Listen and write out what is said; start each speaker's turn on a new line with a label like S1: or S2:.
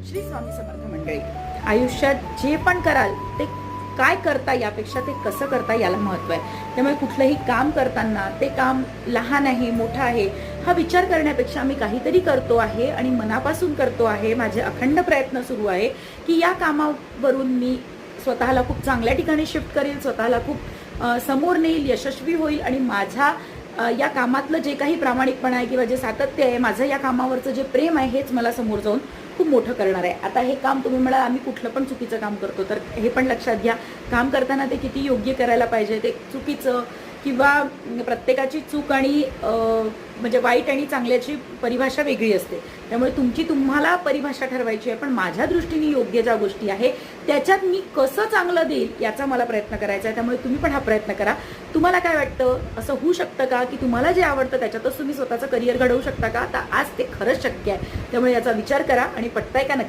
S1: श्री स्वामी समर्थ मंडळी, आयुष्यात जे पण कराल ते काय करता यापेक्षा ते कसं करता याला महत्त्व आहे. त्यामुळे कुठलंही काम करताना ते काम लहान आहे मोठं आहे हा विचार करण्यापेक्षा मी काहीतरी करतो आहे आणि मनापासून करतो आहे, माझे अखंड प्रयत्न सुरू आहे की या कामावरून मी स्वतःला खूप चांगल्या ठिकाणी शिफ्ट करेल, स्वतःला खूप समोर नेईल, यशस्वी होईल आणि माझ्या या कामातलं जे काही प्रामाणिकपणा आहे किंवा जे सातत्य आहे, माझं या कामावरचं जे प्रेम आहे हेच मला समोर जाऊन खूप मोठं करणार आहे. आता हे काम तुम्ही म्हणाल आम्ही कुठलं पण चुकीचं काम करतो, तर हे पण लक्षात घ्या, काम करताना ते किती योग्य करायला पाहिजे. ते चुकीचं किंवा प्रत्येकाची चूक आणि म्हणजे वाईट आणि चांगल्याची परिभाषा वेगळी असते. त्यामुळे तुम्हाला परिभाषा ठरवायची आहे, पण माझ्या दृष्टीने योग्य ज्या गोष्टी आहे त्याच्यात मी कसं चांगलं देईल याचा मला प्रयत्न करायचा आहे. त्यामुळे तुम्ही पण हा प्रयत्न करा. तुम्हाला काय वाटतं, असं होऊ शकतं का की तुम्हाला जे आवडतं त्याच्यातच तुम्ही स्वतःचं करिअर घडवू शकता का? आता आज ते खरंच शक्य आहे. त्यामुळे याचा विचार करा आणि पटताय का नक्की